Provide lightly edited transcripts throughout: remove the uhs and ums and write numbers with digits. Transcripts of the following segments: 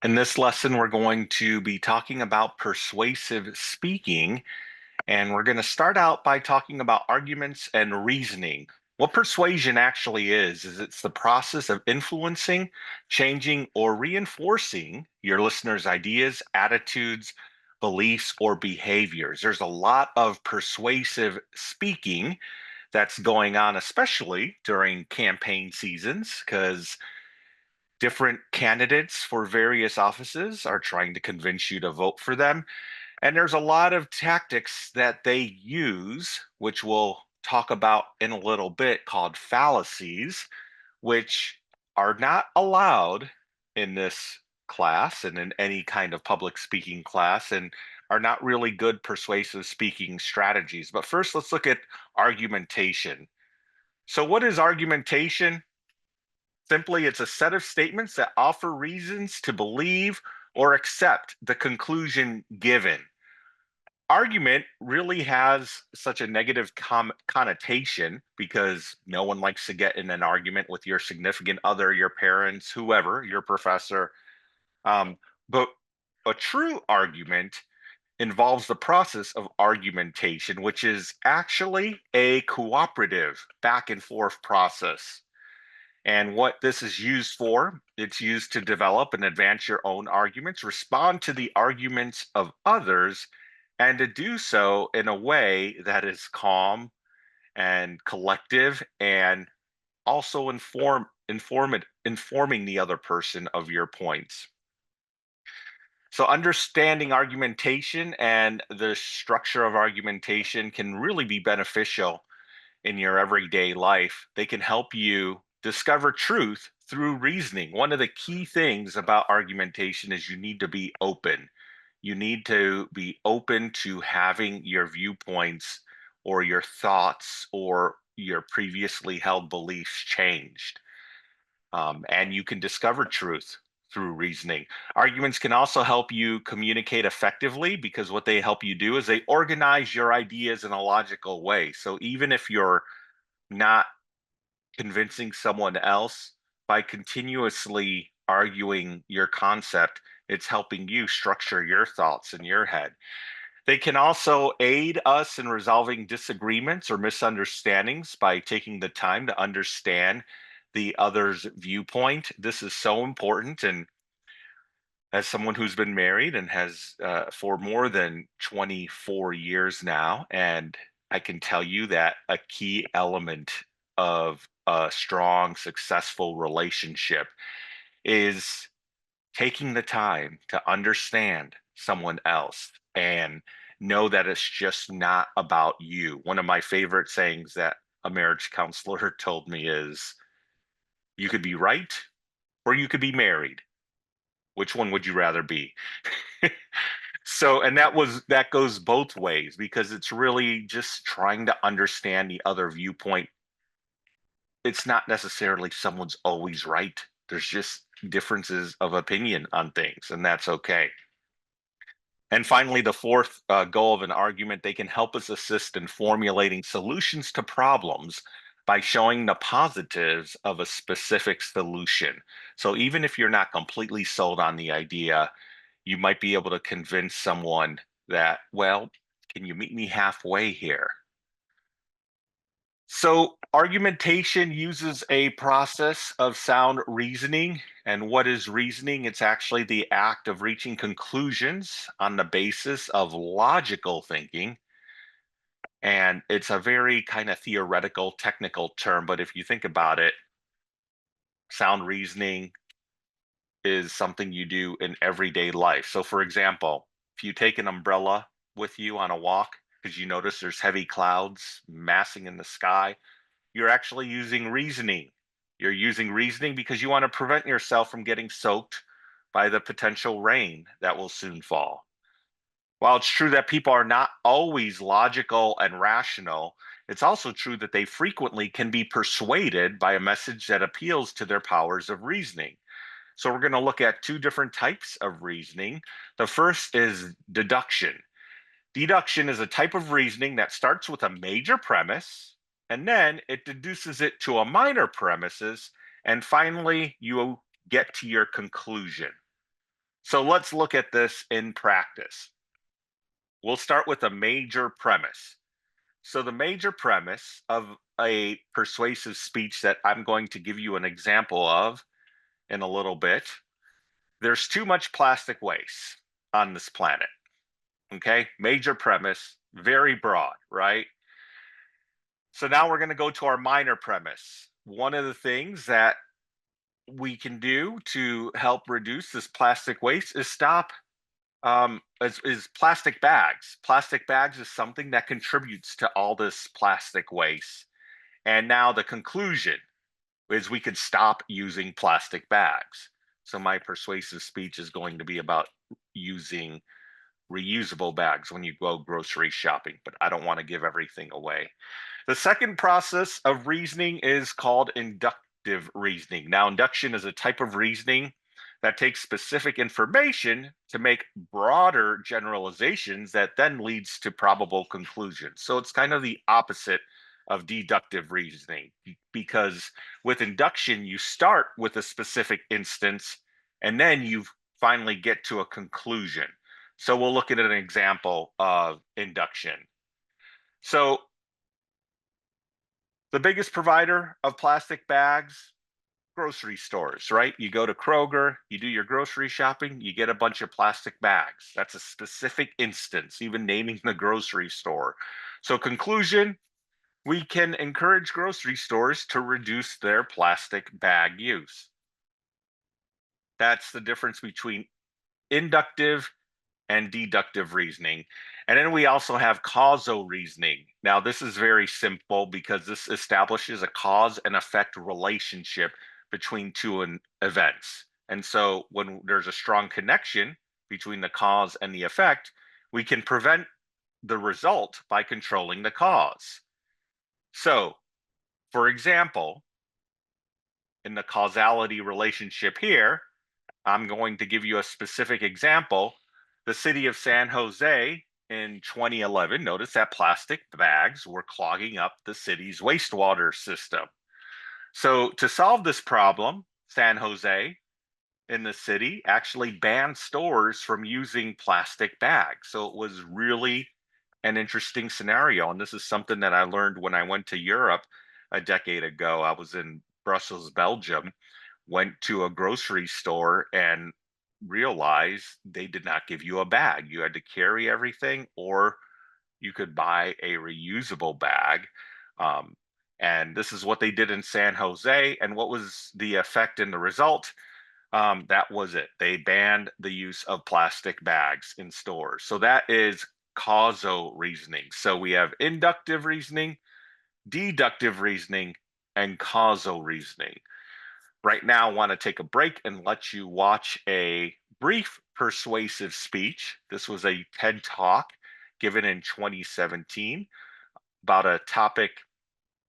In this lesson, we're going to be talking about persuasive speaking, and we're going to start out by talking about arguments and reasoning. What persuasion actually is it's the process of influencing, changing, or reinforcing your listeners' ideas, attitudes, beliefs, or behaviors. There's a lot of persuasive speaking that's going on, especially during campaign seasons, because different candidates for various offices are trying to convince you to vote for them. And there's a lot of tactics that they use, which we'll talk about in a little bit, called fallacies, which are not allowed in this class and in any kind of public speaking class and are not really good persuasive speaking strategies. But first, let's look at argumentation. So, what is argumentation? Simply, it's a set of statements that offer reasons to believe or accept the conclusion given. Argument really has such a negative connotation because no one likes to get in an argument with your significant other, your parents, whoever, your professor. But a true argument involves the process of argumentation, which is actually a cooperative back and forth process. And what this is used for, it's used to develop and advance your own arguments, respond to the arguments of others, and to do so in a way that is calm and collective and also informing the other person of your points. So understanding argumentation and the structure of argumentation can really be beneficial in your everyday life. They can help you discover truth through reasoning. One of the key things about argumentation is you need to be open. You need to be open to having your viewpoints or your thoughts or your previously held beliefs changed. And you can discover truth through reasoning. Arguments can also help you communicate effectively because what they help you do is they organize your ideas in a logical way. So even if you're not convincing someone else by continuously arguing your concept, it's helping you structure your thoughts in your head. They can also aid us in resolving disagreements or misunderstandings by taking the time to understand the other's viewpoint. This is so important. And as someone who's been married and has for more than 24 years now, and I can tell you that a key element of a strong, successful relationship is taking the time to understand someone else and know that it's just not about you. One of my favorite sayings that a marriage counselor told me is, you could be right or you could be married. Which one would you rather be? So, and that goes both ways because it's really just trying to understand the other viewpoint. It's not necessarily someone's always right. There's just differences of opinion on things, and that's okay. And finally, the fourth goal of an argument, they can help us assist in formulating solutions to problems by showing the positives of a specific solution. So even if you're not completely sold on the idea, you might be able to convince someone that, well, can you meet me halfway here? So, argumentation uses a process of sound reasoning. And what is reasoning? It's actually the act of reaching conclusions on the basis of logical thinking. And it's a very kind of theoretical, technical term. But if you think about it, sound reasoning is something you do in everyday life. So, for example, if you take an umbrella with you on a walk, because you notice there's heavy clouds massing in the sky, you're actually using reasoning. You're using reasoning because you want to prevent yourself from getting soaked by the potential rain that will soon fall. While it's true that people are not always logical and rational, it's also true that they frequently can be persuaded by a message that appeals to their powers of reasoning. So, we're going to look at two different types of reasoning. The first is deduction. Deduction is a type of reasoning that starts with a major premise and then it deduces it to a minor premises, and finally you get to your conclusion. So let's look at this in practice. We'll start with a major premise. So the major premise of a persuasive speech that I'm going to give you an example of in a little bit, there's too much plastic waste on this planet. Okay, major premise, very broad, right? So now we're going to go to our minor premise. One of the things that we can do to help reduce this plastic waste is stop is plastic bags. Plastic bags is something that contributes to all this plastic waste. And now the conclusion is we could stop using plastic bags. So my persuasive speech is going to be about using reusable bags when you go grocery shopping, but I don't want to give everything away. The second process of reasoning is called inductive reasoning. Now, induction is a type of reasoning that takes specific information to make broader generalizations that then leads to probable conclusions. So it's kind of the opposite of deductive reasoning, because with induction, you start with a specific instance and then you finally get to a conclusion. So we'll look at an example of induction. So the biggest provider of plastic bags, grocery stores, right? You go to Kroger, you do your grocery shopping, you get a bunch of plastic bags. That's a specific instance, even naming the grocery store. So conclusion, we can encourage grocery stores to reduce their plastic bag use. That's the difference between inductive and deductive reasoning. And then we also have causal reasoning. Now, this is very simple because this establishes a cause and effect relationship between two events. And so when there's a strong connection between the cause and the effect, we can prevent the result by controlling the cause. So, for example, in the causality relationship here, I'm going to give you a specific example. The city of San Jose in 2011, notice that plastic bags were clogging up the city's wastewater system. So to solve this problem, San Jose in the city actually banned stores from using plastic bags. So it was really an interesting scenario. And this is something that I learned when I went to Europe a decade ago. I was in Brussels, Belgium, went to a grocery store and realized they did not give you a bag. You had to carry everything, or you could buy a reusable bag. And this is what they did in San Jose. And what was the effect and the result? That was it. They banned the use of plastic bags in stores. So that is causal reasoning. So we have inductive reasoning, deductive reasoning, and causal reasoning. Right now, I want to take a break and let you watch a brief persuasive speech. This was a TED Talk given in 2017 about a topic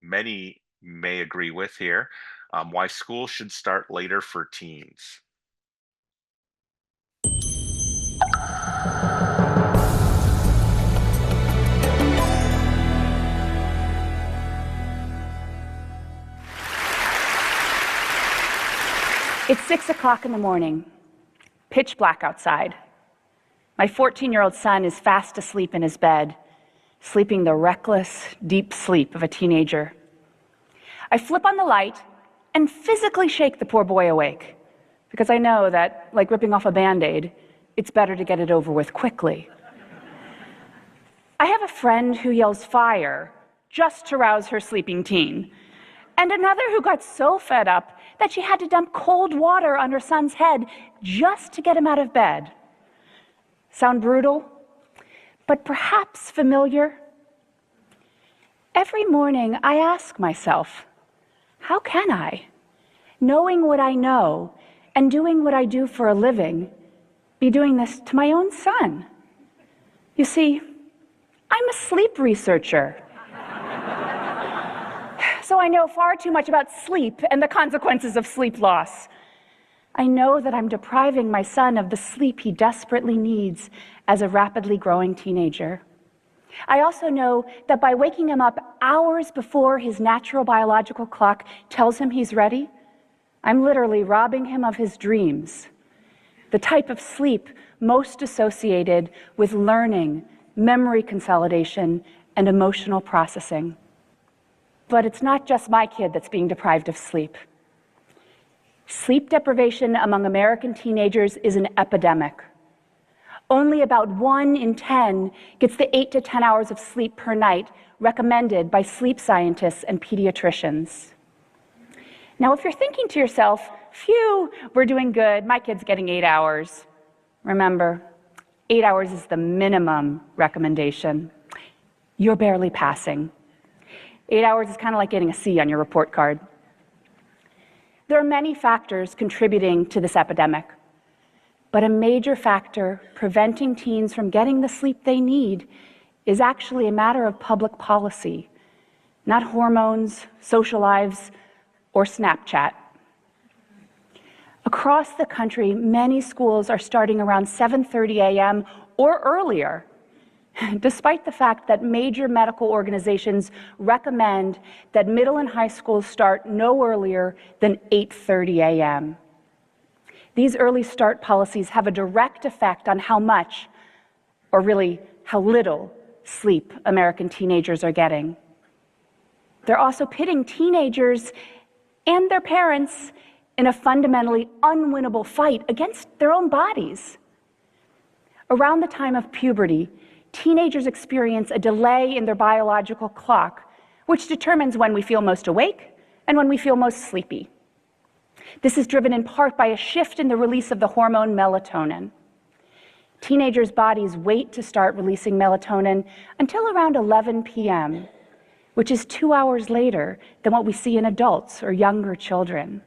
many may agree with here, why school should start later for teens. It's 6 o'clock in the morning, pitch black outside. My 14-year-old son is fast asleep in his bed, sleeping the reckless, deep sleep of a teenager. I flip on the light and physically shake the poor boy awake, because I know that, like ripping off a Band-Aid, it's better to get it over with quickly. I have a friend who yells fire just to rouse her sleeping teen, and another who got so fed up that she had to dump cold water on her son's head just to get him out of bed. Sound brutal? But perhaps familiar? Every morning I ask myself, how can I, knowing what I know and doing what I do for a living, be doing this to my own son? You see, I'm a sleep researcher. So I know far too much about sleep and the consequences of sleep loss. I know that I'm depriving my son of the sleep he desperately needs as a rapidly growing teenager. I also know that by waking him up hours before his natural biological clock tells him he's ready, I'm literally robbing him of his dreams. the type of sleep most associated with learning, memory consolidation, and emotional processing. But it's not just my kid that's being deprived of sleep. Sleep deprivation among American teenagers is an epidemic. Only about 1 in 10 gets the 8 to 10 hours of sleep per night recommended by sleep scientists and pediatricians. Now, if you're thinking to yourself, phew, we're doing good, my kid's getting 8 hours. Remember, 8 hours is the minimum recommendation. You're barely passing. 8 hours is kind of like getting a C on your report card. There are many factors contributing to this epidemic, but a major factor preventing teens from getting the sleep they need is actually a matter of public policy, not hormones, social lives, or Snapchat. Across the country, many schools are starting around 7:30 a.m. or earlier, despite the fact that major medical organizations recommend that middle and high schools start no earlier than 8:30 a.m. These early start policies have a direct effect on how much, or really how little, sleep American teenagers are getting. They're also pitting teenagers and their parents in a fundamentally unwinnable fight against their own bodies. Around the time of puberty, teenagers experience a delay in their biological clock, which determines when we feel most awake and when we feel most sleepy. This is driven in part by a shift in the release of the hormone melatonin. Teenagers' bodies wait to start releasing melatonin until around 11 p.m., which is 2 hours later than what we see in adults or younger children.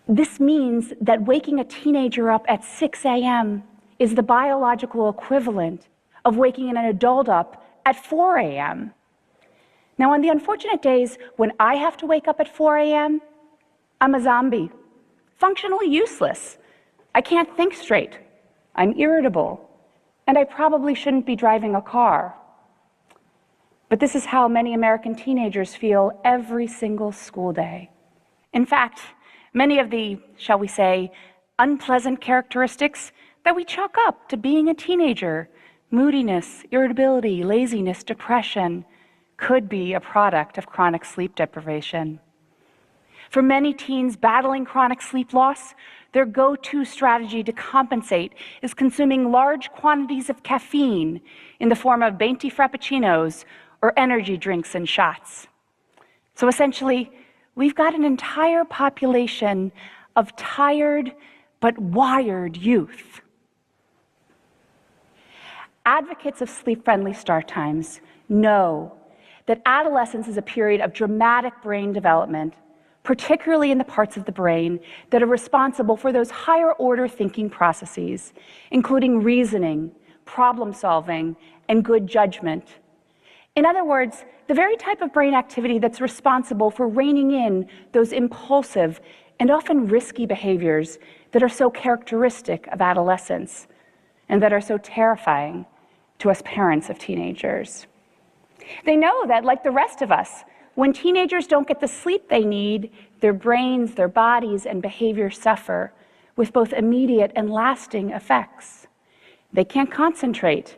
This means that waking a teenager up at 6 a.m. is the biological equivalent of waking an adult up at 4 a.m. Now, on the unfortunate days when I have to wake up at 4 a.m., I'm a zombie, functionally useless. I can't think straight. I'm irritable, and I probably shouldn't be driving a car. But this is how many American teenagers feel every single school day. In fact, many of the, shall we say, unpleasant characteristics that we chalk up to being a teenager, moodiness, irritability, laziness, depression, could be a product of chronic sleep deprivation. For many teens battling chronic sleep loss, their go-to strategy to compensate is consuming large quantities of caffeine in the form of venti frappuccinos or energy drinks and shots. So essentially, we've got an entire population of tired but wired youth. Advocates of sleep-friendly start times know that adolescence is a period of dramatic brain development, particularly in the parts of the brain that are responsible for those higher-order thinking processes, including reasoning, problem-solving, and good judgment. In other words, the very type of brain activity that's responsible for reining in those impulsive and often risky behaviors that are so characteristic of adolescence and that are so terrifying to us parents of teenagers. They know that, like the rest of us, when teenagers don't get the sleep they need, their brains, their bodies, and behavior suffer, with both immediate and lasting effects. They can't concentrate.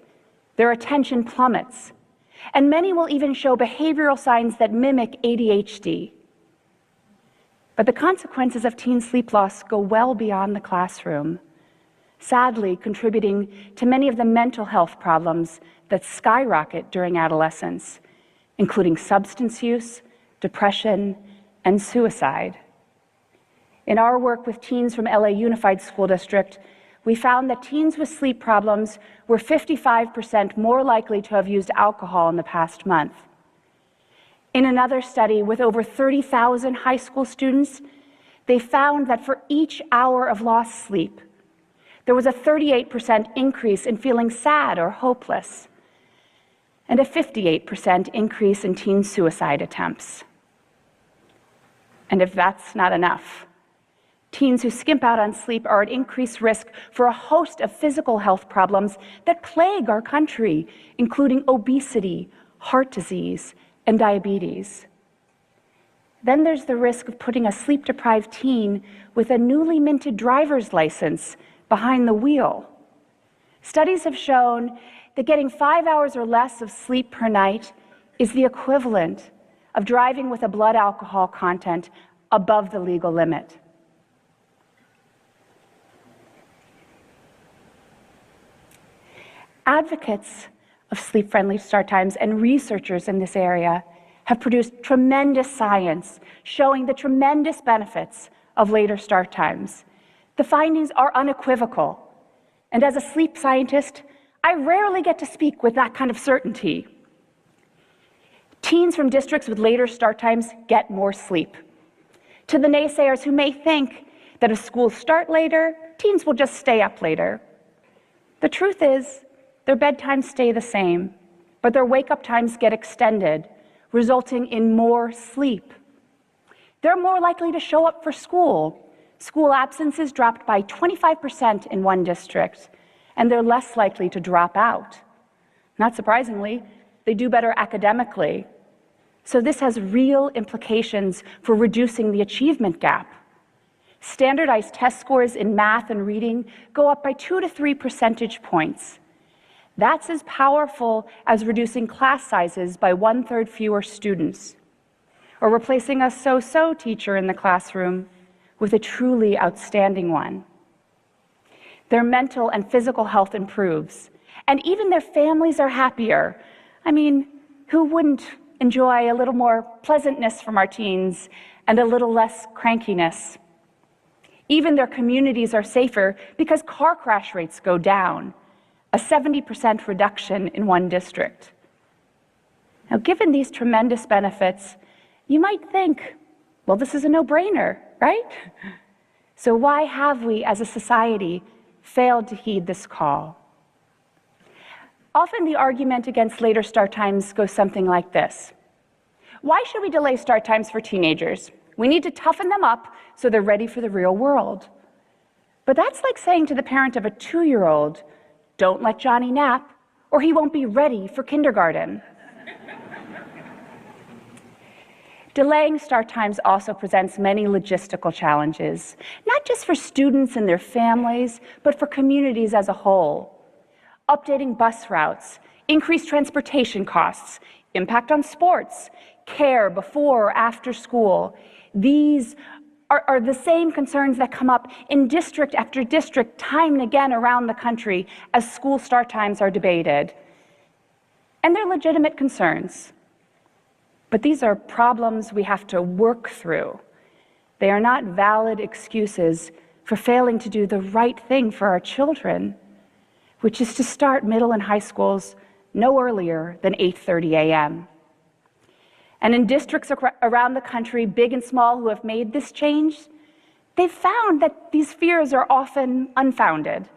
Their attention plummets. And many will even show behavioral signs that mimic ADHD. But the consequences of teen sleep loss go well beyond the classroom, sadly contributing to many of the mental health problems that skyrocket during adolescence, including substance use, depression, and suicide. In our work with teens from LA Unified School District, we found that teens with sleep problems were 55% more likely to have used alcohol in the past month. In another study with over 30,000 high school students, they found that for each hour of lost sleep, there was a 38% increase in feeling sad or hopeless, and a 58% increase in teen suicide attempts. And if that's not enough, teens who skimp out on sleep are at increased risk for a host of physical health problems that plague our country, including obesity, heart disease, and diabetes. Then there's the risk of putting a sleep-deprived teen with a newly minted driver's license behind the wheel. Studies have shown that getting 5 hours or less of sleep per night is the equivalent of driving with a blood alcohol content above the legal limit. Advocates of sleep-friendly start times and researchers in this area have produced tremendous science showing the tremendous benefits of later start times. The findings are unequivocal, and as a sleep scientist, I rarely get to speak with that kind of certainty. Teens from districts with later start times get more sleep. To the naysayers who may think that if schools start later, teens will just stay up later, the truth is their bedtimes stay the same, but their wake-up times get extended, resulting in more sleep. They're more likely to show up for school. School absences dropped by 25% in one district, and they're less likely to drop out. Not surprisingly, they do better academically. So this has real implications for reducing the achievement gap. Standardized test scores in math and reading go up by 2 to 3 percentage points. That's as powerful as reducing class sizes by 1/3 fewer students, or replacing a so-so teacher in the classroom with a truly outstanding one. Their mental and physical health improves, and even their families are happier. I mean, who wouldn't enjoy a little more pleasantness from our teens and a little less crankiness? Even their communities are safer because car crash rates go down, a 70% reduction in one district. Now, given these tremendous benefits, you might think, well, this is a no-brainer, right? So why have we, as a society, failed to heed this call? Often the argument against later start times goes something like this. Why should we delay start times for teenagers? We need to toughen them up so they're ready for the real world. But that's like saying to the parent of a 2-year-old, don't let Johnny nap, or he won't be ready for kindergarten. Delaying start times also presents many logistical challenges, not just for students and their families, but for communities as a whole. Updating bus routes, increased transportation costs, impact on sports, care before or after school. These are the same concerns that come up in district after district, time and again around the country as school start times are debated. And they're legitimate concerns. But these are problems we have to work through. They are not valid excuses for failing to do the right thing for our children, which is to start middle and high schools no earlier than 8:30 a.m. And in districts around the country, big and small, who have made this change, they've found that these fears are often unfounded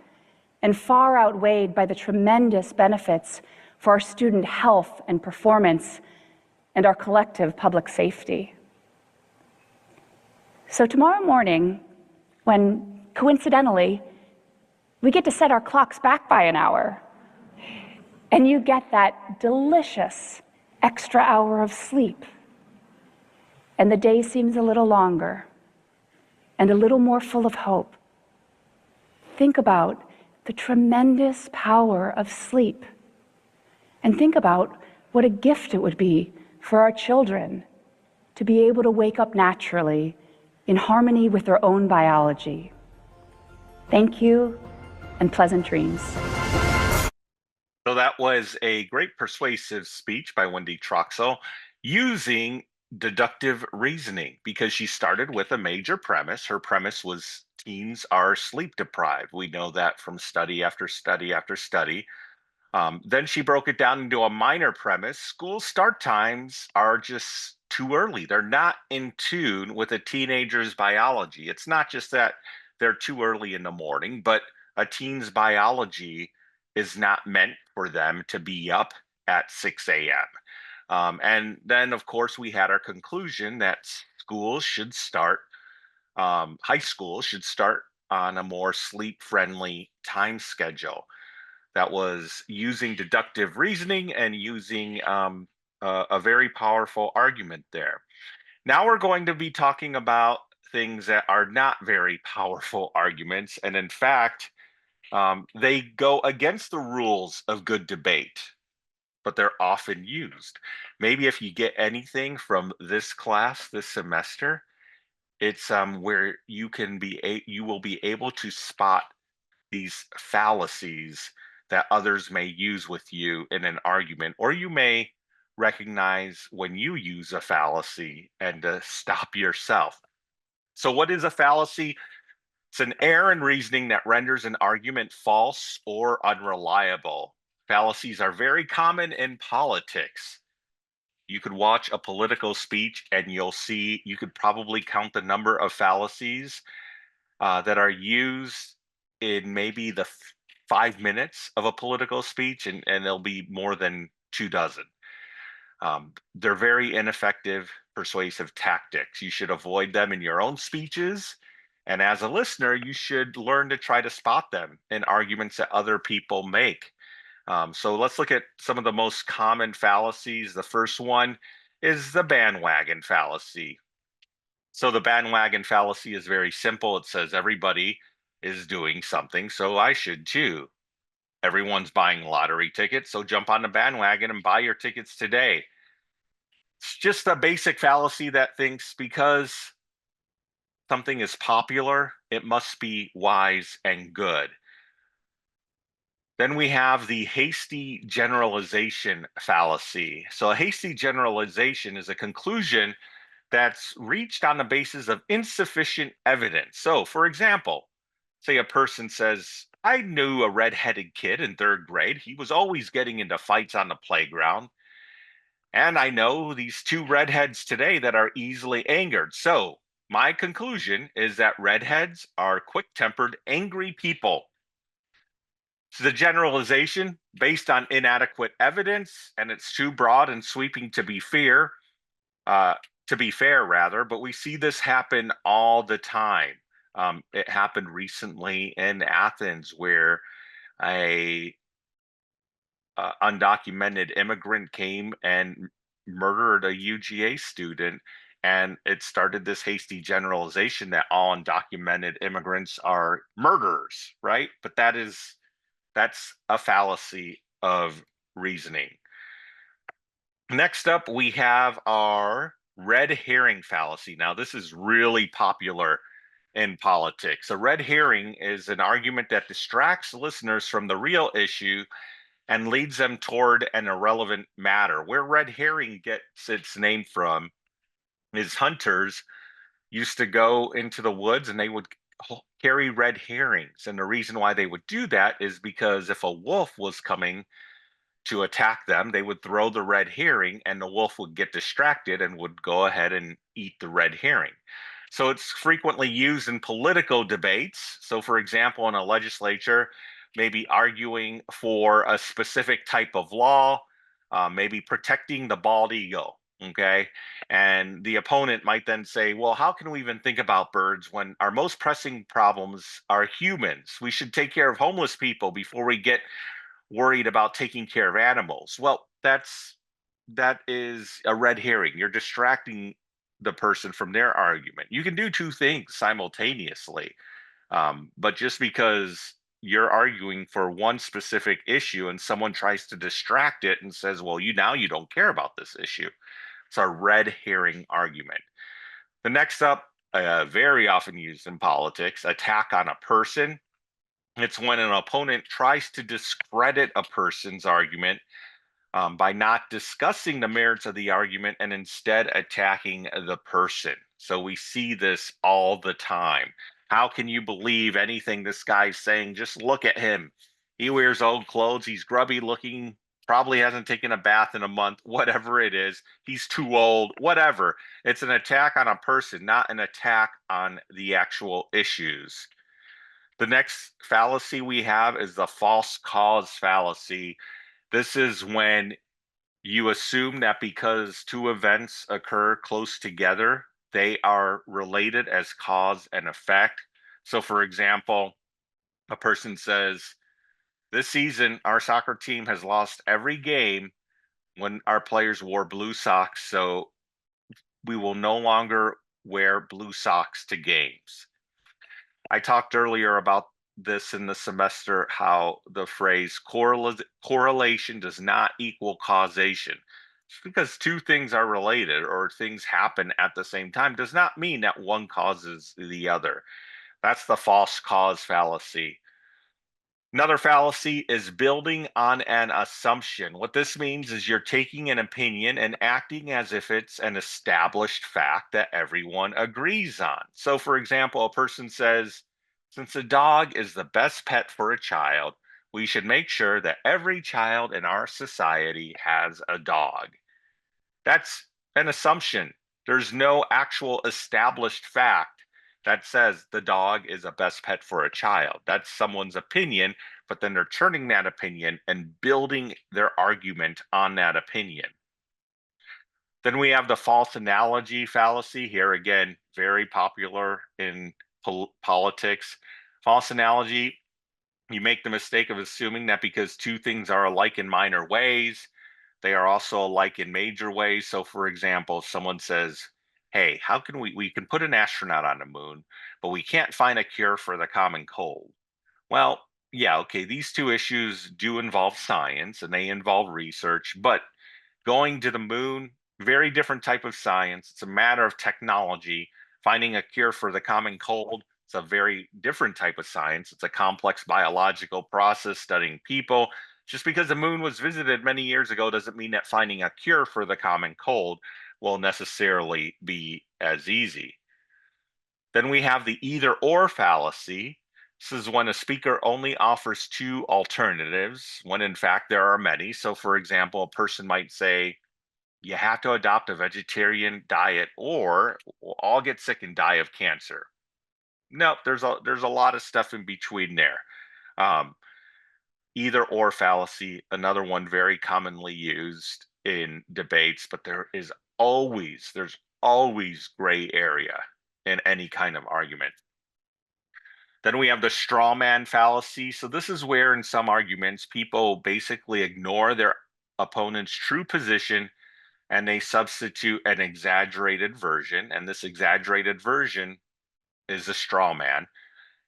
and far outweighed by the tremendous benefits for our student health and performance and our collective public safety. So tomorrow morning, when coincidentally, we get to set our clocks back by an hour, and you get that delicious extra hour of sleep, and the day seems a little longer and a little more full of hope. Think about the tremendous power of sleep, and think about what a gift it would be for our children to be able to wake up naturally in harmony with their own biology. Thank you, and pleasant dreams. So that was a great persuasive speech by Wendy Troxel using deductive reasoning, because she started with a major premise. Her premise was teens are sleep deprived. We know that from study after study after study. Then she broke it down into a minor premise. School start times are just too early. They're not in tune with a teenager's biology. It's not just that they're too early in the morning, but a teen's biology is not meant for them to be up at 6 a.m. And then, of course, we had our conclusion that schools should start, high school should start on a more sleep-friendly time schedule. That was using deductive reasoning and using a very powerful argument there. Now we're going to be talking about things that are not very powerful arguments, and in fact, they go against the rules of good debate, but they're often used. Maybe if you get anything from this class this semester, it's where you will be able to spot these fallacies that others may use with you in an argument, or you may recognize when you use a fallacy and stop yourself. So, what is a fallacy? It's an error in reasoning that renders an argument false or unreliable. Fallacies are very common in politics. You could watch a political speech and you could probably count the number of fallacies that are used in maybe the 5 minutes of a political speech, and there'll be more than 2 dozen. They're very ineffective, persuasive tactics. You should avoid them in your own speeches. And as a listener, you should learn to try to spot them in arguments that other people make. So let's look at some of the most common fallacies. The first one is the bandwagon fallacy. So the bandwagon fallacy is very simple. It says everybody is doing something, so I should too. Everyone's buying lottery tickets, so jump on the bandwagon and buy your tickets today. It's just a basic fallacy that thinks because something is popular, it must be wise and good. Then we have the hasty generalization fallacy. So, a hasty generalization is a conclusion that's reached on the basis of insufficient evidence. So, for example, say a person says, I knew a redheaded kid in third grade. He was always getting into fights on the playground. And I know these two redheads today that are easily angered. So, my conclusion is that redheads are quick tempered, angry people. So the generalization based on inadequate evidence, and it's too broad and sweeping uh, to be fair, rather. But we see this happen all the time. It happened recently in Athens, where a undocumented immigrant came and murdered a UGA student, and it started this hasty generalization that all undocumented immigrants are murderers, right? But that's a fallacy of reasoning. Next up, we have our red herring fallacy. Now, this is really popular in politics. A red herring is an argument that distracts listeners from the real issue and leads them toward an irrelevant matter. Where red herring gets its name from is hunters used to go into the woods and they would carry red herrings. And the reason why they would do that is because if a wolf was coming to attack them, they would throw the red herring and the wolf would get distracted and would go ahead and eat the red herring. So it's frequently used in political debates. So, for example, in a legislature, maybe arguing for a specific type of law, maybe protecting the bald eagle. Okay. And the opponent might then say, well, how can we even think about birds when our most pressing problems are humans? We should take care of homeless people before we get worried about taking care of animals. Well, that is a red herring. You're distracting the person from their argument. You can do two things simultaneously, but just because you're arguing for one specific issue and someone tries to distract it and says, "Well, you don't care about this issue," it's a red herring argument. The next up, very often used in politics, attack on a person. It's when an opponent tries to discredit a person's argument by not discussing the merits of the argument and instead attacking the person. So we see this all the time. How can you believe anything this guy's saying? Just look at him. He wears old clothes. He's grubby looking. Probably hasn't taken a bath in a month, whatever it is. He's too old, whatever. It's an attack on a person, not an attack on the actual issues. The next fallacy we have is the false cause fallacy. This is when you assume that because two events occur close together, they are related as cause and effect. So, for example, a person says, this season, our soccer team has lost every game when our players wore blue socks. So we will no longer wear blue socks to games. I talked earlier about this in the semester, how the phrase correlation does not equal causation. Just because two things are related or things happen at the same time does not mean that one causes the other. That's the false cause fallacy. Another fallacy is building on an assumption. What this means is you're taking an opinion and acting as if it's an established fact that everyone agrees on. So, for example, a person says, since a dog is the best pet for a child, we should make sure that every child in our society has a dog. That's an assumption. There's no actual established fact that says the dog is a best pet for a child. That's someone's opinion, but then they're turning that opinion and building their argument on that opinion. Then we have the false analogy fallacy. Here again, very popular in politics. False analogy, you make the mistake of assuming that because two things are alike in minor ways, they are also alike in major ways. So, for example, if someone says, hey, how can we can put an astronaut on the moon, but we can't find a cure for the common cold. Well, yeah, okay, these two issues do involve science and they involve research, but going to the moon, very different type of science. It's a matter of technology. Finding a cure for the common cold, it's a very different type of science. It's a complex biological process studying people. Just because the moon was visited many years ago doesn't mean that finding a cure for the common cold will necessarily be as easy. Then we have the either or fallacy. This is when a speaker only offers two alternatives, when in fact there are many. So, for example, a person might say, you have to adopt a vegetarian diet or we'll all get sick and die of cancer. No, there's a lot of stuff in between there. Um, Either or fallacy, another one very commonly used in debates, but there's always gray area in any kind of argument. Then we have the straw man fallacy. So this is where in some arguments people basically ignore their opponent's true position and they substitute an exaggerated version. And this exaggerated version is a straw man.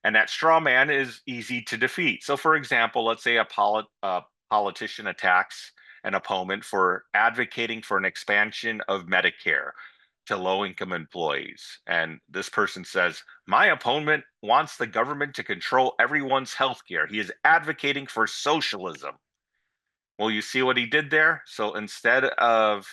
And that straw man is easy to defeat. So, for example, let's say a politician attacks an opponent for advocating for an expansion of Medicare to low income employees. And this person says, my opponent wants the government to control everyone's health care. He is advocating for socialism. Well, you see what he did there? So instead of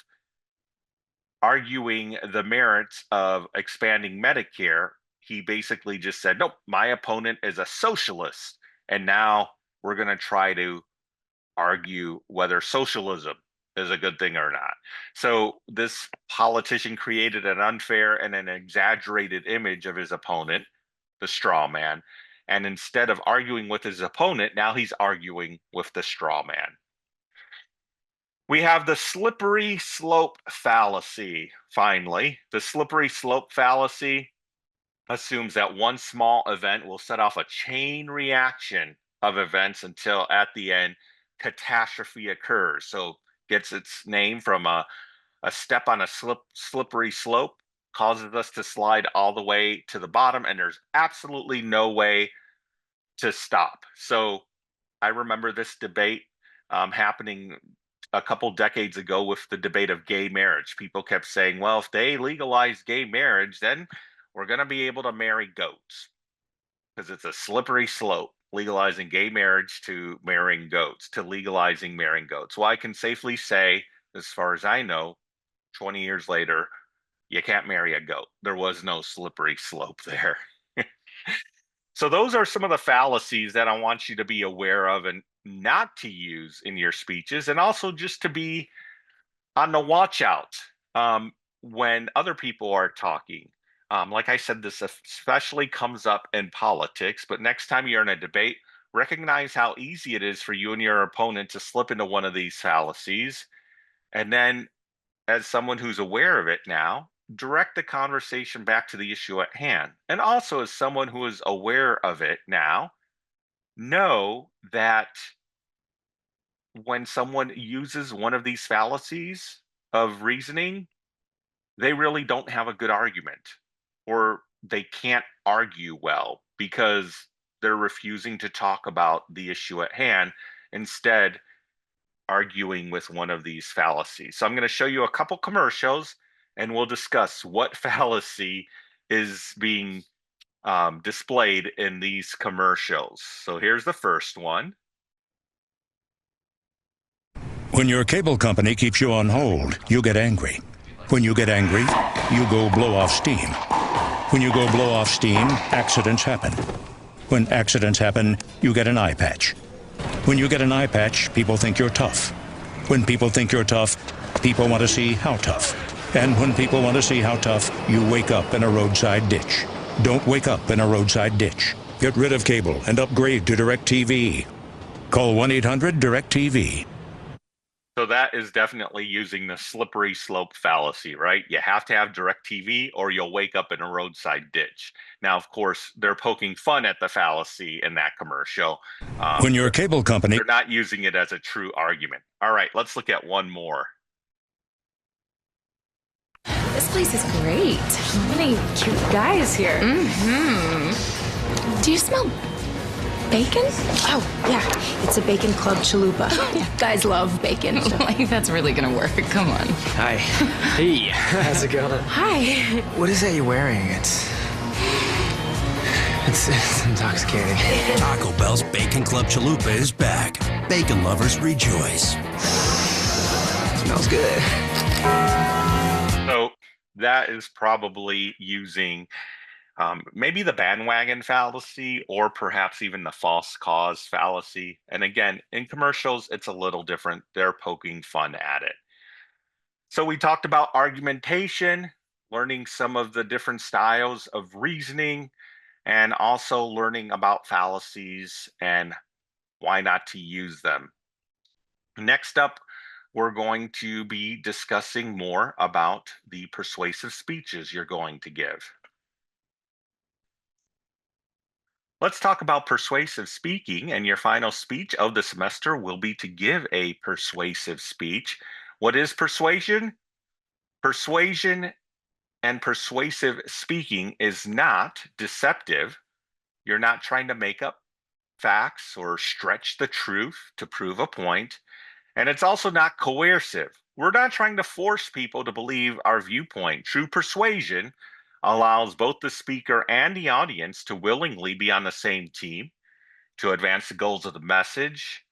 arguing the merits of expanding Medicare, he basically just said, nope, my opponent is a socialist. And now we're going to try to argue whether socialism is a good thing or not. So this politician created an unfair and an exaggerated image of his opponent, the straw man. And instead of arguing with his opponent, now he's arguing with the straw man. We have the slippery slope fallacy, finally. The slippery slope fallacy assumes that one small event will set off a chain reaction of events until at the end, catastrophe occurs. So gets its name from a step on a slippery slope, causes us to slide all the way to the bottom, and there's absolutely no way to stop. So I remember this debate happening a couple decades ago with the debate of gay marriage. People kept saying, well, if they legalize gay marriage, then we're going to be able to marry goats because it's a slippery slope legalizing gay marriage to marrying goats, to legalizing marrying goats. Well, I can safely say, as far as I know, 20 years later, you can't marry a goat. There was no slippery slope there. So those are some of the fallacies that I want you to be aware of and not to use in your speeches, and also just to be on the watch out when other people are talking. Like I said, this especially comes up in politics, but next time you're in a debate, recognize how easy it is for you and your opponent to slip into one of these fallacies. And then, as someone who's aware of it now, direct the conversation back to the issue at hand. And also, as someone who is aware of it now, know that when someone uses one of these fallacies of reasoning, they really don't have a good argument, or they can't argue well because they're refusing to talk about the issue at hand, instead arguing with one of these fallacies. So I'm going to show you a couple commercials and we'll discuss what fallacy is being displayed in these commercials. So here's the first one. When your cable company keeps you on hold, you get angry. When you get angry, you go blow off steam. When you go blow off steam, accidents happen. When accidents happen, you get an eye patch. When you get an eye patch, people think you're tough. When people think you're tough, people want to see how tough. And when people want to see how tough, you wake up in a roadside ditch. Don't wake up in a roadside ditch. Get rid of cable and upgrade to DirecTV. Call 1-800-DirecTV. So that is definitely using the slippery slope fallacy, right? You have to have DirecTV or you'll wake up in a roadside ditch. Now, of course, they're poking fun at the fallacy in that commercial. When your cable company... They're not using it as a true argument. All right, let's look at one more. This place is great. So many cute guys here. Do you smell bacon? Oh, yeah. It's a bacon club chalupa. Yeah, guys love bacon. Like, that's really gonna work. Come on. Hi. Hey. How's it going? Hi. What is that you're wearing? It's intoxicating. Taco Bell's Bacon Club Chalupa is back. Bacon lovers rejoice. Smells good. So that is probably using maybe the bandwagon fallacy or perhaps even the false cause fallacy. And again, in commercials, it's a little different. They're poking fun at it. So we talked about argumentation, learning some of the different styles of reasoning, and also learning about fallacies and why not to use them. Next up, we're going to be discussing more about the persuasive speeches you're going to give. Let's talk about persuasive speaking, and your final speech of the semester will be to give a persuasive speech. What is persuasion? Persuasion and persuasive speaking is not deceptive. You're not trying to make up facts or stretch the truth to prove a point. And it's also not coercive. We're not trying to force people to believe our viewpoint. True persuasion allows both the speaker and the audience to willingly be on the same team to advance the goals of the message,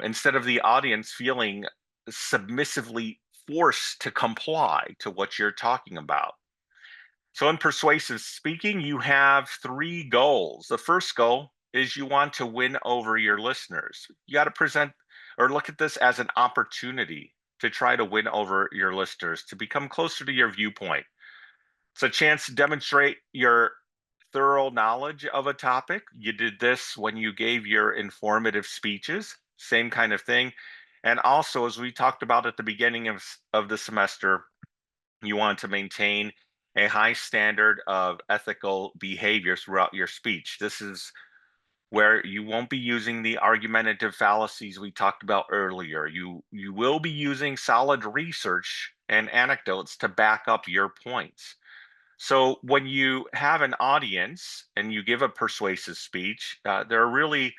instead of the audience feeling submissively forced to comply to what you're talking about. So in persuasive speaking, you have three goals. The first goal is you want to win over your listeners. You got to present or look at this as an opportunity to try to win over your listeners, to become closer to your viewpoint. It's a chance to demonstrate your thorough knowledge of a topic. You did this when you gave your informative speeches, same kind of thing. And also, as we talked about at the beginning of the semester, you want to maintain a high standard of ethical behavior throughout your speech. This is where you won't be using the argumentative fallacies we talked about earlier. You will be using solid research and anecdotes to back up your points. So when you have an audience and you give a persuasive speech, there are really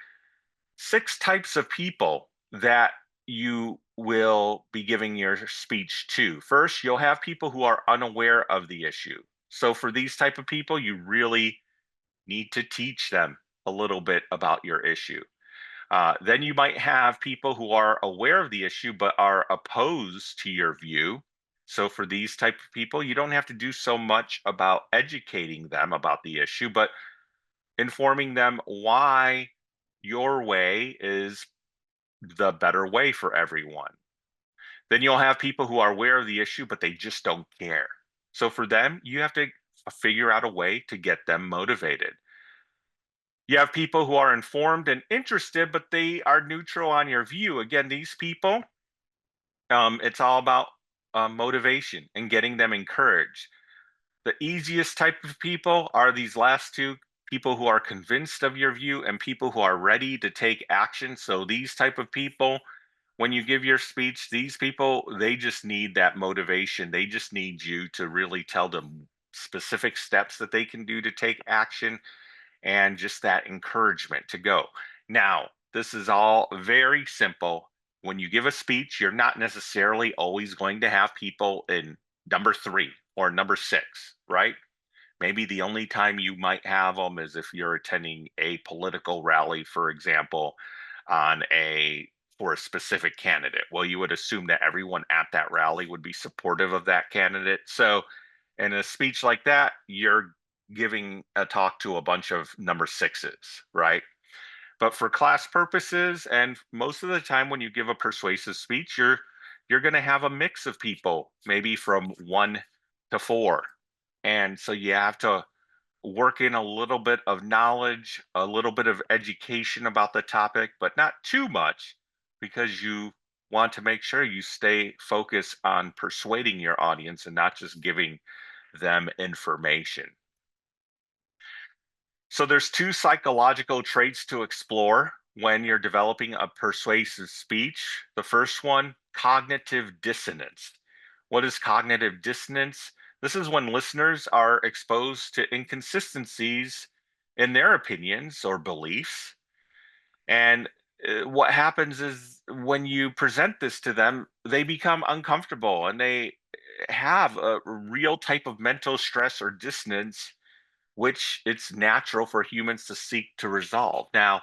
6 types of people that you will be giving your speech to. First, you'll have people who are unaware of the issue. So for these type of people, you really need to teach them a little bit about your issue. Then you might have people who are aware of the issue but are opposed to your view. So for these type of people, you don't have to do so much about educating them about the issue, but informing them why your way is the better way for everyone. Then you'll have people who are aware of the issue, but they just don't care. So for them, you have to figure out a way to get them motivated. You have people who are informed and interested, but they are neutral on your view. Again, these people, it's all about motivation and getting them encouraged. The easiest type of people are these last two: people who are convinced of your view and people who are ready to take action. So these type of people when you give your speech, these people, they just need that motivation. They just need you to really tell them specific steps that they can do to take action and just that encouragement to go. Now, this is all very simple. When you give a speech, you're not necessarily always going to have people in number 3 or number 6, right? Maybe the only time you might have them is if you're attending a political rally, for example, on a for a specific candidate. Well, you would assume that everyone at that rally would be supportive of that candidate. So, in a speech like that, you're giving a talk to a bunch of number 6s, right? But for class purposes, and most of the time when you give a persuasive speech, you're going to have a mix of people, maybe from 1 to 4. And so you have to work in a little bit of knowledge, a little bit of education about the topic, but not too much, because you want to make sure you stay focused on persuading your audience and not just giving them information. So there's 2 psychological traits to explore when you're developing a persuasive speech. The first one, cognitive dissonance. What is cognitive dissonance? This is when listeners are exposed to inconsistencies in their opinions or beliefs. And what happens is when you present this to them, they become uncomfortable and they have a real type of mental stress or dissonance, which it's natural for humans to seek to resolve. Now,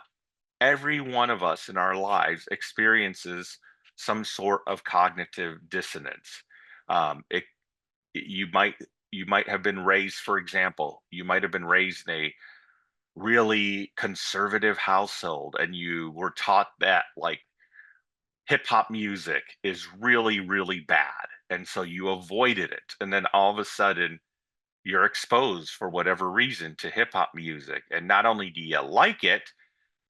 every one of us in our lives experiences some sort of cognitive dissonance. It you might you might have been raised, for example, you might have been raised in a really conservative household and you were taught that like hip hop music is really, really bad. And so you avoided it. And then all of a sudden you're exposed for whatever reason to hip hop music. And not only do you like it,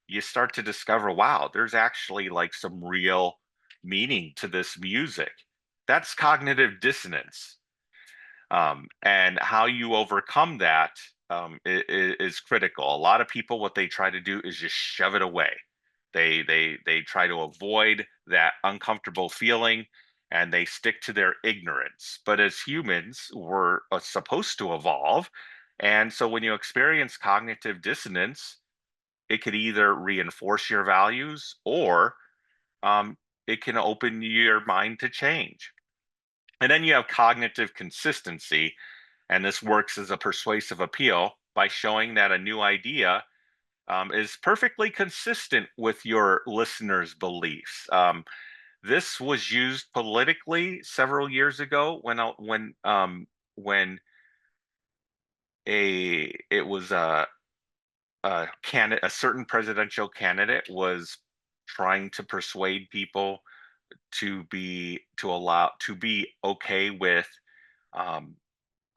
you start to discover, wow, there's actually like some real meaning to this music. That's cognitive dissonance. And how you overcome that is critical. A lot of people, what they try to do is just shove it away. They try to avoid that uncomfortable feeling, and they stick to their ignorance. But as humans, we're supposed to evolve, and so when you experience cognitive dissonance, it could either reinforce your values or um, it can open your mind to change. And then you have cognitive consistency, and this works as a persuasive appeal by showing that a new idea is perfectly consistent with your listeners' beliefs. This was used politically several years ago when it was a certain presidential candidate was trying to persuade people to be okay with um,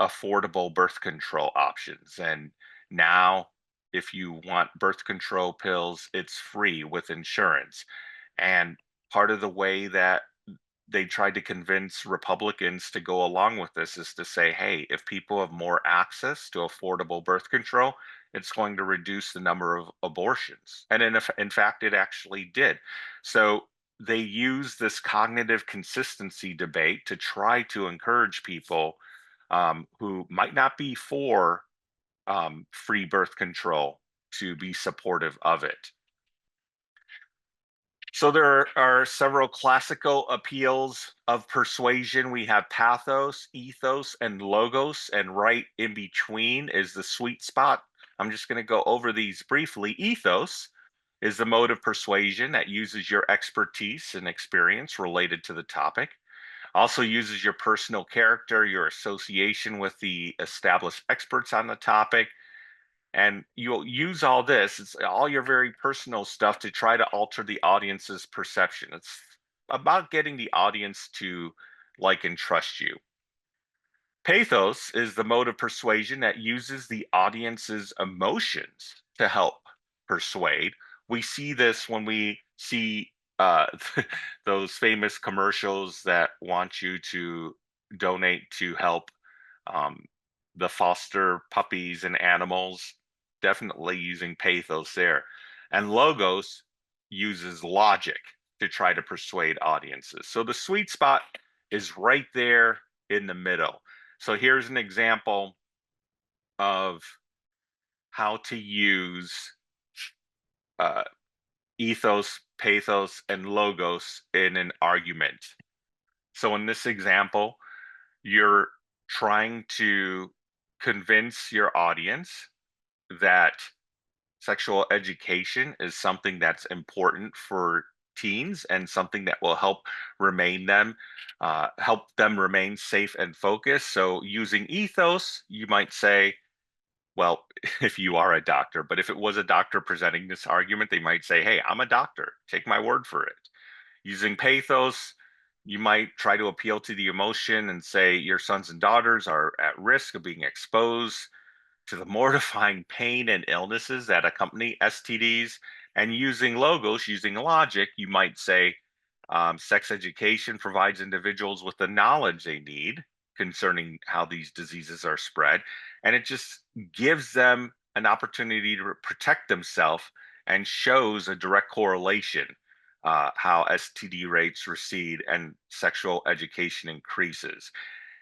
affordable birth control options. And now, if you want birth control pills, it's free with insurance. And part of the way that they tried to convince Republicans to go along with this is to say, hey, if people have more access to affordable birth control, it's going to reduce the number of abortions. And in fact, it actually did. So they use this cognitive consistency debate to try to encourage people who might not be for free birth control to be supportive of it. So there are several classical appeals of persuasion. We have pathos, ethos, and logos, and right in between is the sweet spot. I'm just going to go over these briefly. Ethos is the mode of persuasion that uses your expertise and experience related to the topic. Also uses your personal character, your association with the established experts on the topic, and you'll use all this, it's all your very personal stuff to try to alter the audience's perception. It's about getting the audience to like and trust you. Pathos is the mode of persuasion that uses the audience's emotions to help persuade. We see this when we see those famous commercials that want you to donate to help um, the foster puppies and animals, definitely using pathos there. And logos uses logic. to try to persuade audiences. So the sweet spot is right there in the middle. So here's an example of how to use uh, ethos, pathos, and logos in an argument. So in this example, you're trying to convince your audience that sexual education is something that's important for teens and something that will help them remain safe and focused. So using ethos, you might say, well, if you are a doctor, but if it was a doctor presenting this argument, they might say, hey, I'm a doctor, take my word for it. Using pathos, you might try to appeal to the emotion and say your sons and daughters are at risk of being exposed to the mortifying pain and illnesses that accompany STDs. And using logos, using logic, you might say sex education provides individuals with the knowledge they need concerning how these diseases are spread. And it just gives them an opportunity to protect themselves and shows a direct correlation how STD rates recede and sexual education increases.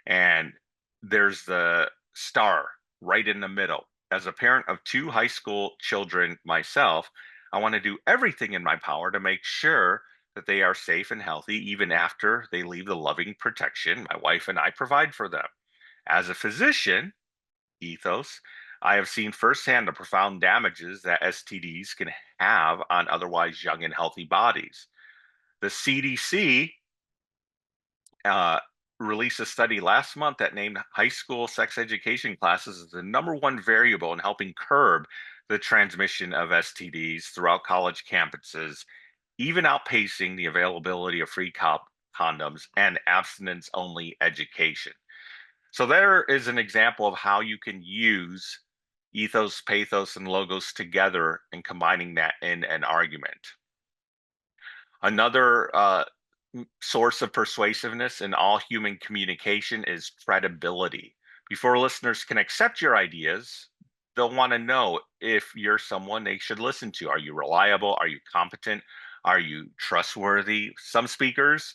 And there's the star right in the middle. As a parent of two high school children myself, I want to do everything in my power to make sure that they are safe and healthy even after they leave the loving protection my wife and I provide for them. As a physician, ethos, I have seen firsthand the profound damages that STDs can have on otherwise young and healthy bodies. The CDC uh, released a study last month that named high school sex education classes as the #1 variable in helping curb the transmission of STDs throughout college campuses, even outpacing the availability of free condoms and abstinence only education. So, there is an example of how you can use ethos, pathos, and logos together and combining that in an argument. Another source of persuasiveness in all human communication is credibility. Before listeners can accept your ideas, they'll want to know if you're someone they should listen to. Are you reliable? Are you competent? Are you trustworthy? Some speakers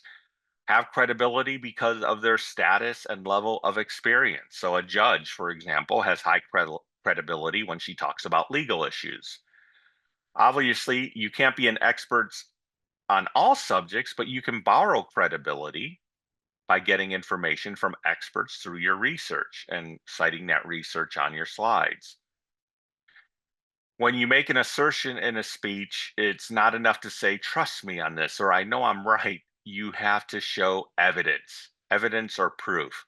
have credibility because of their status and level of experience. So, a judge, for example, has high credibility when she talks about legal issues. Obviously, you can't be an expert on all subjects, but you can borrow credibility by getting information from experts through your research and citing that research on your slides. When you make an assertion in a speech, it's not enough to say, trust me on this, or I know I'm right. You have to show evidence or proof.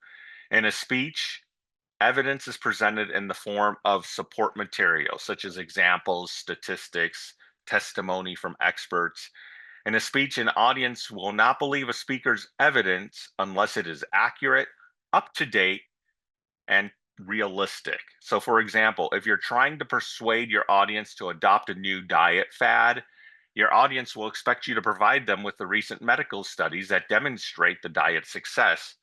In a speech, evidence is presented in the form of support material, such as examples, statistics, testimony from experts. In a speech, an audience will not believe a speaker's evidence unless it is accurate, up to date, and realistic. So, for example, if you're trying to persuade your audience to adopt a new diet fad, your audience will expect you to provide them with the recent medical studies that demonstrate the diet's success,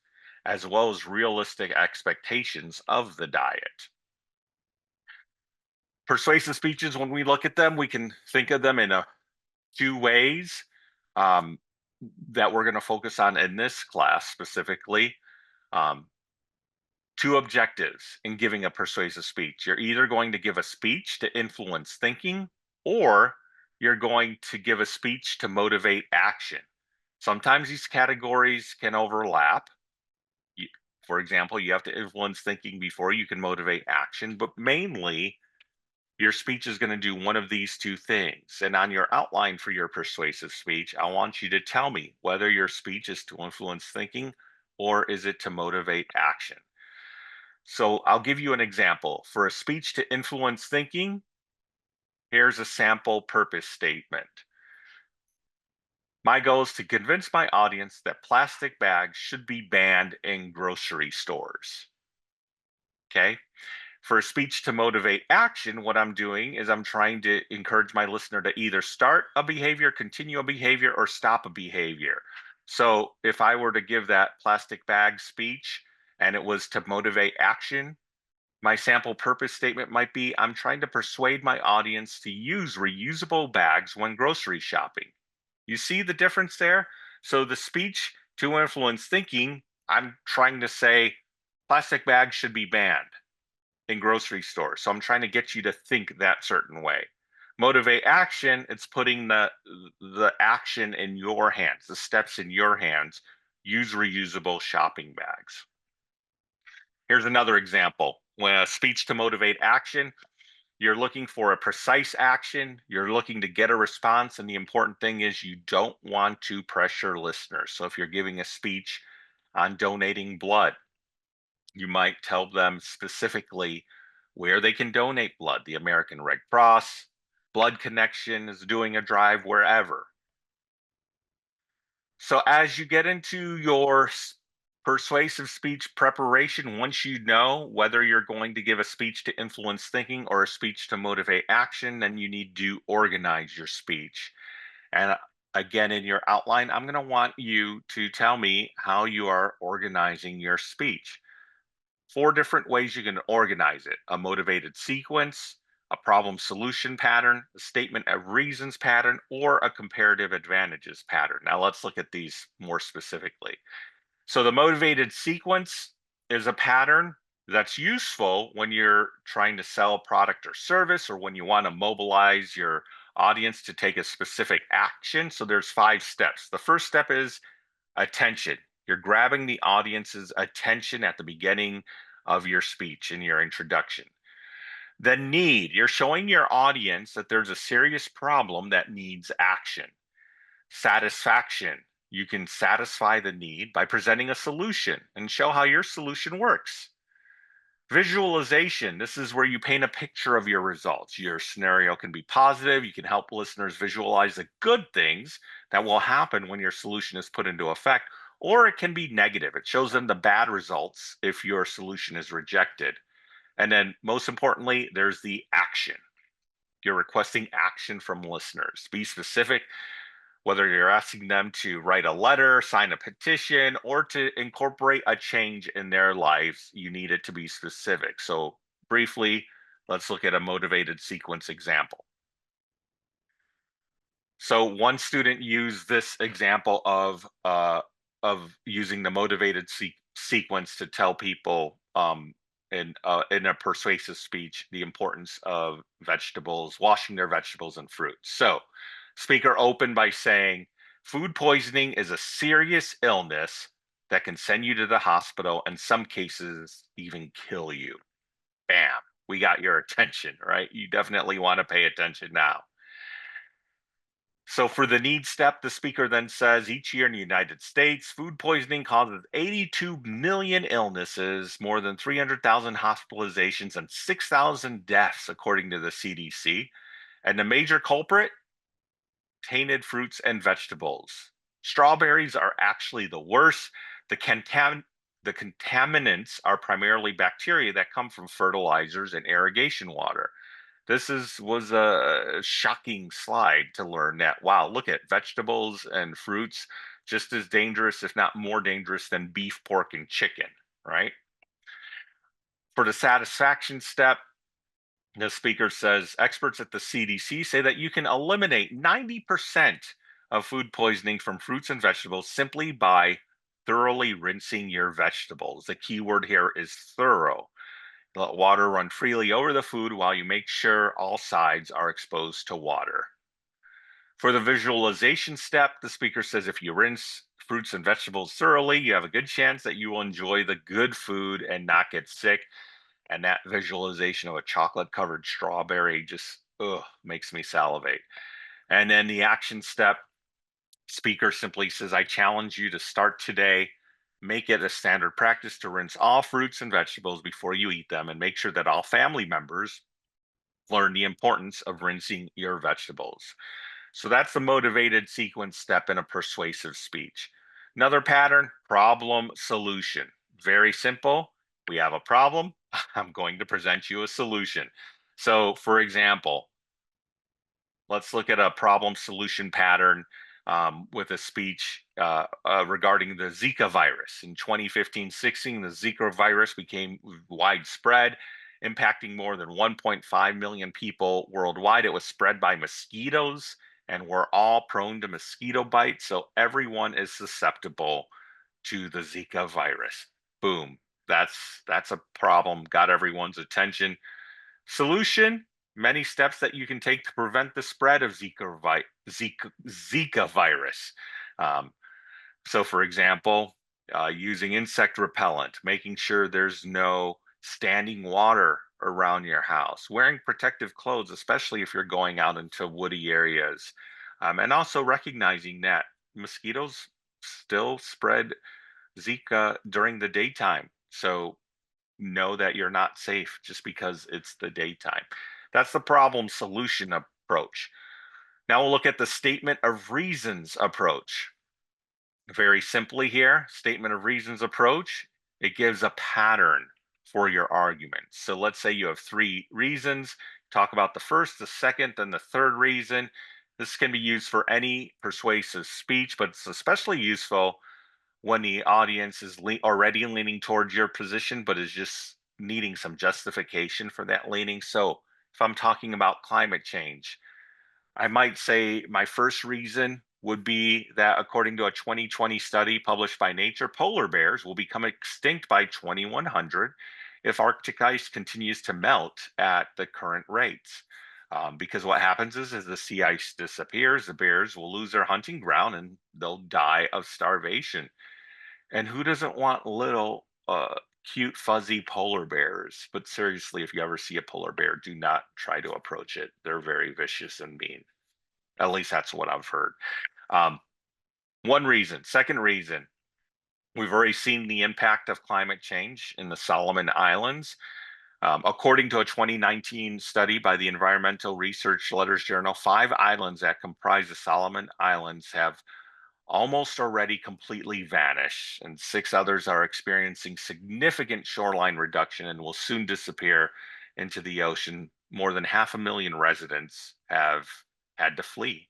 as well as realistic expectations of the diet. Persuasive speeches, when we look at them, we can think of them in two ways um, that we're going to focus on in this class specifically. Um, Two objectives in giving a persuasive speech. You're either going to give a speech to influence thinking, or you're going to give a speech to motivate action. Sometimes these categories can overlap. For example, you have to influence thinking before you can motivate action, but mainly your speech is going to do one of these two things. And on your outline for your persuasive speech, I want you to tell me whether your speech is to influence thinking or is it to motivate action. So I'll give you an example. For a speech to influence thinking, here's a sample purpose statement. My goal is to convince my audience that plastic bags should be banned in grocery stores. Okay. For a speech to motivate action, what I'm doing is I'm trying to encourage my listener to either start a behavior, continue a behavior, or stop a behavior. So if I were to give that plastic bag speech and it was to motivate action, my sample purpose statement might be, I'm trying to persuade my audience to use reusable bags when grocery shopping. You see the difference there? So the speech to influence thinking, I'm trying to say plastic bags should be banned in grocery stores. So I'm trying to get you to think that certain way. Motivate action, it's putting the action in your hands, the steps in your hands. Use reusable shopping bags. Here's another example. When a speech to motivate action, you're looking for a precise action, you're looking to get a response, and the important thing is you don't want to pressure listeners. So if you're giving a speech on donating blood, you might tell them specifically where they can donate blood. The American Red Cross, Blood Connection is doing a drive wherever. So as you get into your persuasive speech preparation, once you know whether you're going to give a speech to influence thinking or a speech to motivate action, then you need to organize your speech. And again, in your outline, I'm going to want you to tell me how you are organizing your speech. 4 different ways you can organize it: a motivated sequence, a problem solution pattern, a statement of reasons pattern, or a comparative advantages pattern. Now let's look at these more specifically. So the motivated sequence is a pattern that's useful when you're trying to sell a product or service, or when you want to mobilize your audience to take a specific action. So there's 5 steps. The first step is attention. You're grabbing the audience's attention at the beginning of your speech in your introduction. The need, you're showing your audience that there's a serious problem that needs action. Satisfaction, you can satisfy the need by presenting a solution and show how your solution works. Visualization, this is where you paint a picture of your results. Your scenario can be positive. You can help listeners visualize the good things that will happen when your solution is put into effect, or it can be negative. It shows them the bad results if your solution is rejected. And then most importantly, there's the action. You're requesting action from listeners. Be specific, whether you're asking them to write a letter, sign a petition, or to incorporate a change in their lives, you need it to be specific. So briefly, let's look at a motivated sequence example. So one student used this example of using the motivated sequence to tell people in a persuasive speech the importance of vegetables, washing their vegetables and fruits. So speaker opened by saying, food poisoning is a serious illness that can send you to the hospital, and some cases even kill you. Bam, we got your attention, right? You definitely want to pay attention now. So for the need step, the speaker then says each year in the United States, food poisoning causes 82 million illnesses, more than 300,000 hospitalizations, and 6,000 deaths, according to the CDC. And the major culprit, tainted fruits and vegetables. Strawberries are actually the worst. The contaminants are primarily bacteria that come from fertilizers and irrigation water. Was a shocking slide to learn that, wow, look at vegetables and fruits, just as dangerous, if not more dangerous than beef, pork, and chicken, right? For the satisfaction step, the speaker says experts at the CDC say that you can eliminate 90% of food poisoning from fruits and vegetables simply by thoroughly rinsing your vegetables. The key word here is thorough. Let water run freely over the food while you make sure all sides are exposed to water. For the visualization step, the speaker says if you rinse fruits and vegetables thoroughly, you have a good chance that you will enjoy the good food and not get sick. And that visualization of a chocolate-covered strawberry just makes me salivate. And then the action step, speaker simply says, I challenge you to start today. Make it a standard practice to rinse all fruits and vegetables before you eat them, and make sure that all family members learn the importance of rinsing your vegetables. So that's the motivated sequence step in a persuasive speech. Another pattern, problem solution. Very simple. We have a problem. I'm going to present you a solution. So for example, let's look at a problem solution pattern with a speech regarding the Zika virus. In 2015-16, the Zika virus became widespread, impacting more than 1.5 million people worldwide. It was spread by mosquitoes and we're all prone to mosquito bites, so everyone is susceptible to the Zika virus. Boom. That's a problem. Got everyone's attention. Solution: many steps that you can take to prevent the spread of Zika virus. Um, so, for example, using insect repellent, making sure there's no standing water around your house, wearing protective clothes, especially if you're going out into woody areas, and also recognizing that mosquitoes still spread Zika during the daytime. So, know that you're not safe just because it's the daytime. That's the problem solution approach. Now we'll look at the statement of reasons approach. Very simply here, statement of reasons approach, it gives a pattern for your argument. So let's say you have 3 reasons, talk about the first, the second, then the third reason. This can be used for any persuasive speech, but it's especially useful when the audience is already leaning towards your position, but is just needing some justification for that leaning. So if I'm talking about climate change, I might say my first reason would be that according to a 2020 study published by Nature, polar bears will become extinct by 2100 if Arctic ice continues to melt at the current rates. Because what happens is, as the sea ice disappears, the bears will lose their hunting ground and they'll die of starvation. And who doesn't want little, cute, fuzzy polar bears? But seriously, if you ever see a polar bear, do not try to approach it. They're very vicious and mean. At least that's what I've heard. Um, one reason. Second reason, we've already seen the impact of climate change in the Solomon Islands. According to a 2019 study by the Environmental Research Letters Journal, 5 islands that comprise the Solomon Islands have almost already completely vanished, and 6 others are experiencing significant shoreline reduction and will soon disappear into the ocean. More than 500,000 residents have had to flee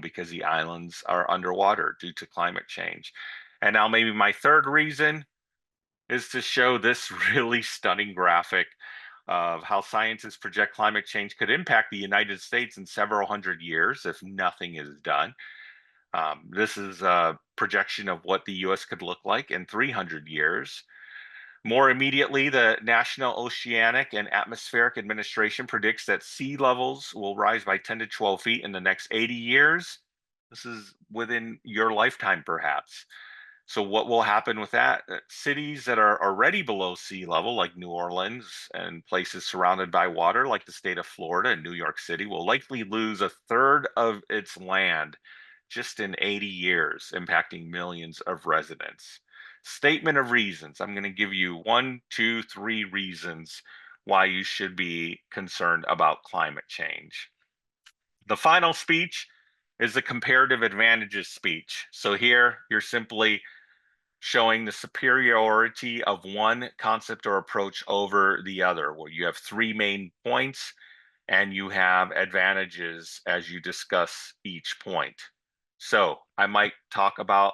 because the islands are underwater due to climate change. And now, maybe my third reason is to show this really stunning graphic of how scientists project climate change could impact the United States in several hundred years if nothing is done. This is a projection of what the US could look like in 300 years. More immediately, the National Oceanic and Atmospheric Administration predicts that sea levels will rise by 10 to 12 feet in the next 80 years. This is within your lifetime, perhaps. So, what will happen with that? Cities that are already below sea level, like New Orleans, and places surrounded by water, like the state of Florida and New York City, will likely lose a third of its land just in 80 years, impacting millions of residents. Statement of reasons. I'm going to give you 1, 2, 3 reasons why you should be concerned about climate change. The final speech is the comparative advantages speech. So here you're simply showing the superiority of one concept or approach over the other, where you have 3 main points and you have advantages as you discuss each point. So I might talk about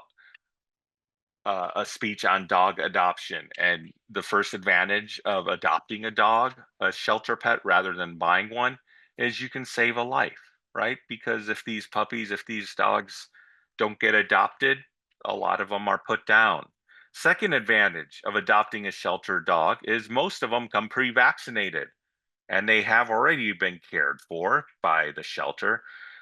a speech on dog adoption, and the first advantage of adopting a dog, a shelter pet, rather than buying one, is you can save a life, right? Because if these puppies, if these dogs don't get adopted, a lot of them are put down. Second advantage of adopting a shelter dog is most of them come pre-vaccinated and they have already been cared for by the shelter.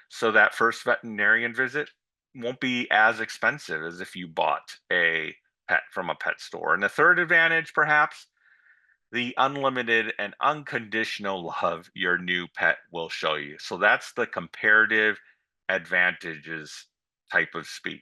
So that first veterinarian visit won't be as expensive as if you bought a pet from a pet store. And the third advantage, perhaps, the unlimited and unconditional love your new pet will show you. So that's the comparative advantages type of speech.